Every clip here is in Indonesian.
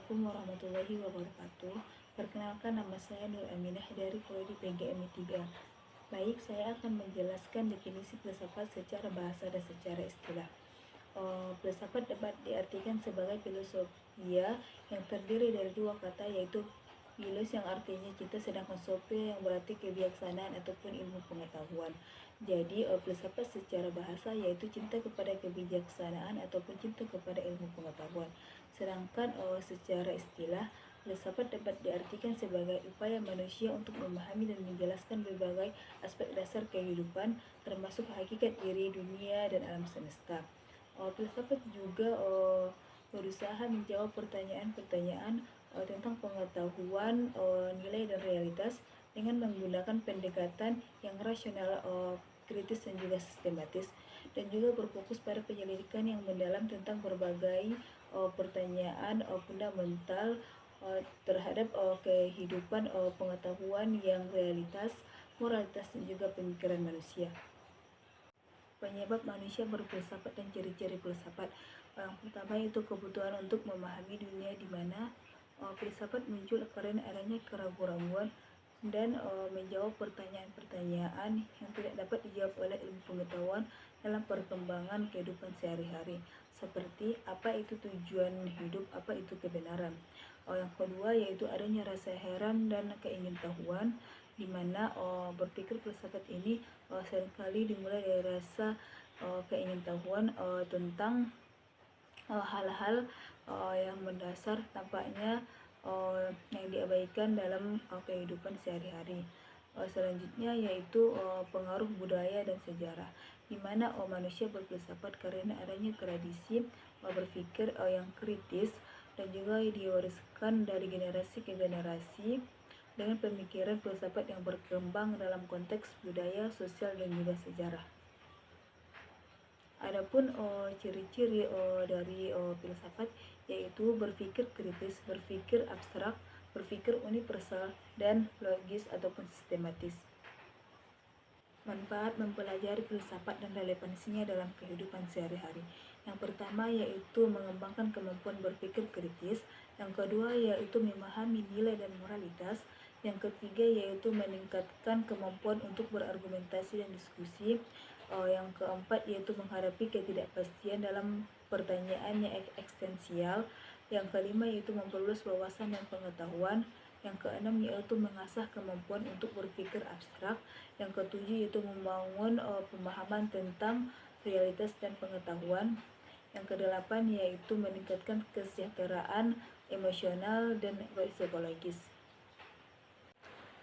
Assalamualaikum warahmatullahi wabarakatuh. Perkenalkan, nama saya Nur Aminah dari Prodi PGMI 3. Baik, saya akan menjelaskan definisi filsafat secara bahasa dan secara istilah. Filsafat dapat diartikan sebagai filosofia yang terdiri dari dua kata, yaitu philos yang artinya cinta, sedangkan sophia yang berarti kebijaksanaan ataupun ilmu pengetahuan. Jadi filsafat secara bahasa yaitu cinta kepada kebijaksanaan ataupun cinta kepada ilmu pengetahuan. Sedangkan secara istilah, filsafat dapat diartikan sebagai upaya manusia untuk memahami dan menjelaskan berbagai aspek dasar kehidupan, termasuk hakikat diri, dunia, dan alam semesta. Filsafat juga berusaha menjawab pertanyaan-pertanyaan tentang pengetahuan, nilai dan realitas dengan menggunakan pendekatan yang rasional, kritis dan juga sistematis, dan juga berfokus pada penyelidikan yang mendalam tentang berbagai pertanyaan fundamental terhadap kehidupan, pengetahuan yang realitas, moralitas dan juga pemikiran manusia. Penyebab manusia berfilsafat dan ciri-ciri filsafat. Yang pertama itu kebutuhan untuk memahami dunia, di mana filsafat muncul karena adanya keraguan-raguan dan menjawab pertanyaan-pertanyaan yang tidak dapat dijawab oleh ilmu pengetahuan dalam perkembangan kehidupan sehari-hari, seperti apa itu tujuan hidup, apa itu kebenaran. Yang kedua yaitu adanya rasa heran dan keingintahuan, di mana berpikir filsafat ini seringkali dimulai dari rasa keingintahuan tentang hal-hal yang mendasar tampaknya yang diabaikan dalam kehidupan sehari-hari. Selanjutnya yaitu pengaruh budaya dan sejarah, di mana manusia berfilsafat karena adanya tradisi berpikir yang kritis dan juga diwariskan dari generasi ke generasi dengan pemikiran filsafat yang berkembang dalam konteks budaya, sosial, dan juga sejarah. Adapun ciri-ciri dari filsafat yaitu berpikir kritis, berpikir abstrak, berpikir universal, dan logis ataupun sistematis. Manfaat mempelajari filsafat dan relevansinya dalam kehidupan sehari-hari. Yang pertama yaitu mengembangkan kemampuan berpikir kritis, yang kedua yaitu memahami nilai dan moralitas, yang ketiga yaitu meningkatkan kemampuan untuk berargumentasi dan diskusi, yang keempat yaitu menghadapi ketidakpastian dalam pertanyaan yang eksistensial, yang kelima yaitu memperluas wawasan dan pengetahuan, yang keenam yaitu mengasah kemampuan untuk berpikir abstrak, yang ketujuh yaitu membangun pemahaman tentang realitas dan pengetahuan, yang kedelapan yaitu meningkatkan kesejahteraan emosional dan psikologis.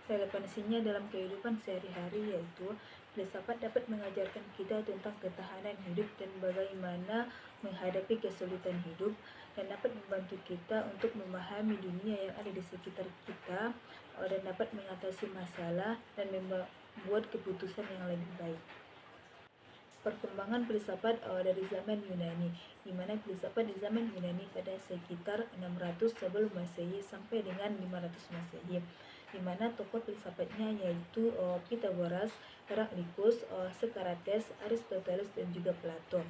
Relevansinya dalam kehidupan sehari-hari yaitu filsafat dapat mengajarkan kita tentang ketahanan hidup dan bagaimana menghadapi kesulitan hidup, dan dapat membantu kita untuk memahami dunia yang ada di sekitar kita dan dapat mengatasi masalah dan membuat keputusan yang lebih baik. Perkembangan filsafat dari zaman Yunani, di mana filsafat di zaman Yunani pada sekitar 600 sebelum Masehi sampai dengan 500 Masehi, di mana tokoh filsafatnya yaitu Pythagoras, Heraclitus, Socrates, Aristoteles, dan juga Plato.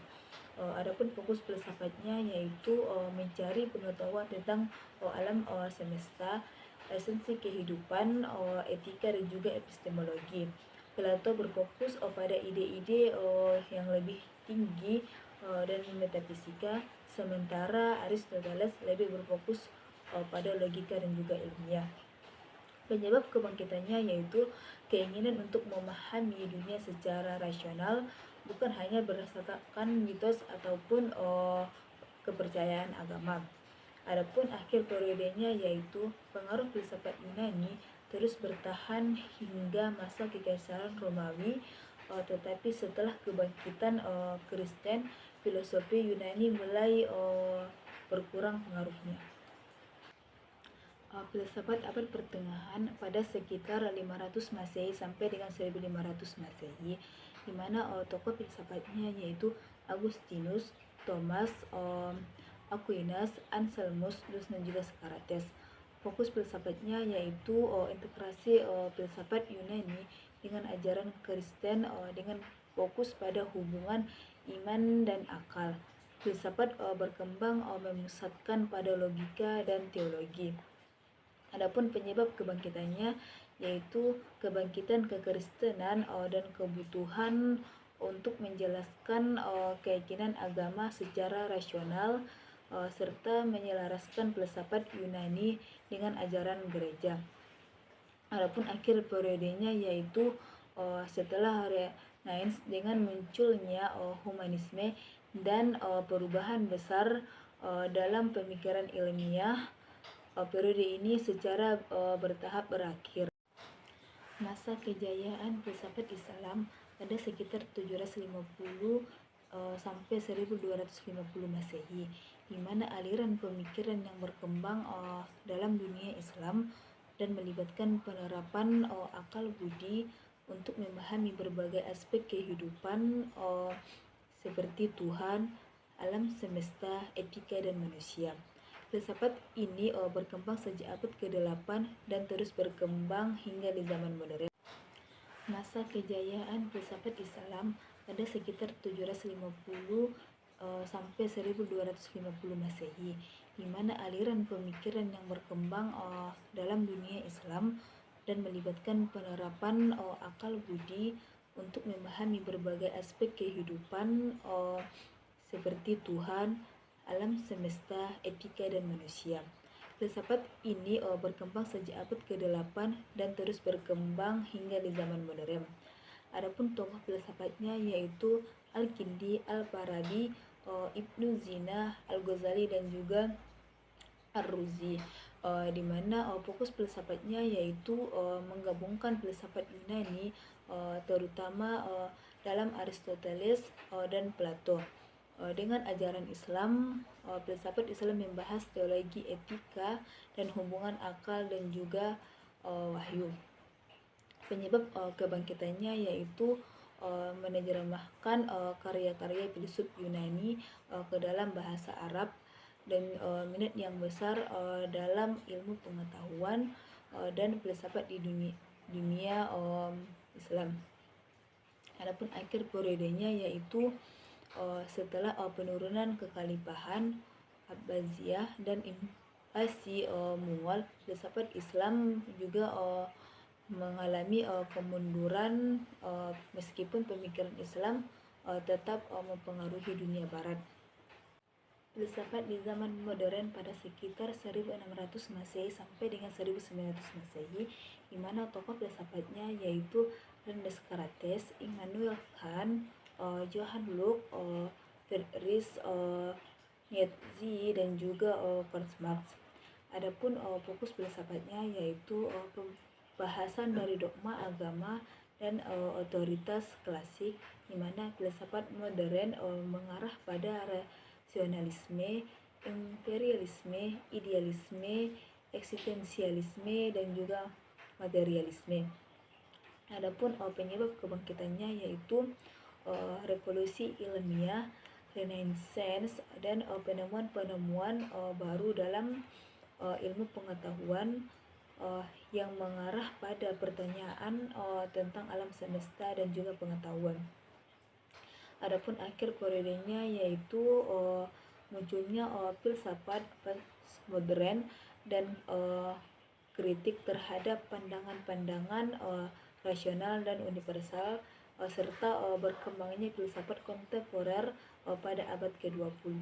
Adapun fokus filsafatnya yaitu mencari pengetahuan tentang alam semesta, esensi kehidupan, etika, dan juga epistemologi. Plato berfokus pada ide-ide yang lebih tinggi dan metafisika, sementara Aristoteles lebih berfokus pada logika dan juga ilmiah. Penyebab kebangkitannya yaitu keinginan untuk memahami dunia secara rasional, bukan hanya berdasarkan mitos ataupun kepercayaan agama. Adapun akhir periodenya yaitu pengaruh filsafat Yunani terus bertahan hingga masa Kekaisaran Romawi, tetapi setelah kebangkitan Kristen, filosofi Yunani mulai berkurang pengaruhnya. Filsafat abad pertengahan pada sekitar 500 Masehi sampai dengan 1500 Masehi, di mana tokoh filsafatnya yaitu Agustinus, Thomas Aquinas, Anselmus, dan juga Socrates. Fokus filsafatnya yaitu integrasi filsafat Yunani dengan ajaran Kristen dengan fokus pada hubungan iman dan akal. filsafat berkembang memusatkan pada logika dan teologi. Adapun penyebab kebangkitannya yaitu kebangkitan kekristenan dan kebutuhan untuk menjelaskan keyakinan agama secara rasional serta menyelaraskan filsafat Yunani dengan ajaran gereja. Adapun akhir periodenya yaitu setelah Renaissance dengan munculnya humanisme dan perubahan besar dalam pemikiran ilmiah. Periode ini secara bertahap berakhir. Masa kejayaan filsafat Islam pada sekitar 750 sampai 1250 Masehi, di mana aliran pemikiran yang berkembang dalam dunia Islam dan melibatkan penerapan akal budi untuk memahami berbagai aspek kehidupan seperti Tuhan, alam semesta, etika, dan manusia. Filsafat ini berkembang sejak abad ke-8 dan terus berkembang hingga di zaman modern. Masa kejayaan filsafat Islam pada sekitar 750 sampai 1250 Masehi, di mana aliran pemikiran yang berkembang dalam dunia Islam dan melibatkan penerapan akal budi untuk memahami berbagai aspek kehidupan seperti Tuhan, alam semesta, etika, dan manusia. Filsafat ini berkembang sejak abad ke-8 dan terus berkembang hingga di zaman modern. Adapun tokoh filsafatnya yaitu Al-Kindi, Al-Farabi, Ibnu Sina, Al-Ghazali, dan juga Ar-Razi, di mana fokus filsafatnya yaitu menggabungkan filsafat Yunani terutama dalam Aristoteles dan Plato dengan ajaran Islam. Filsafat Islam membahas teologi, etika, dan hubungan akal dan juga wahyu. Penyebab kebangkitannya yaitu menerjemahkan karya-karya filsuf Yunani ke dalam bahasa Arab dan minat yang besar dalam ilmu pengetahuan dan filsafat di dunia Islam. Adapun akhir periodenya yaitu setelah penurunan kekhalifahan Abbasiyah dan invasi Mughal, filsafat Islam juga mengalami kemunduran meskipun pemikiran Islam tetap mempengaruhi dunia barat. Filsafat di zaman modern pada sekitar 1600 Masehi sampai dengan 1900 Masehi, di mana tokoh filsafatnya yaitu René Descartes, Immanuel Kant, Johann Locke, Friedrich Nietzsche, dan juga Karl Marx. Adapun fokus filsafatnya yaitu pembahasan dari dogma agama dan otoritas klasik, di mana filsafat modern mengarah pada rasionalisme, imperialisme, idealisme, eksistensialisme, dan juga materialisme. Adapun penyebab kebangkitannya yaitu revolusi ilmiah, Renaissance, dan penemuan-penemuan baru dalam ilmu pengetahuan yang mengarah pada pertanyaan tentang alam semesta dan juga pengetahuan. Adapun akhir periodenya yaitu munculnya filsafat modern dan kritik terhadap pandangan-pandangan rasional dan universal serta berkembangnya filsafat kontemporer pada abad ke-20.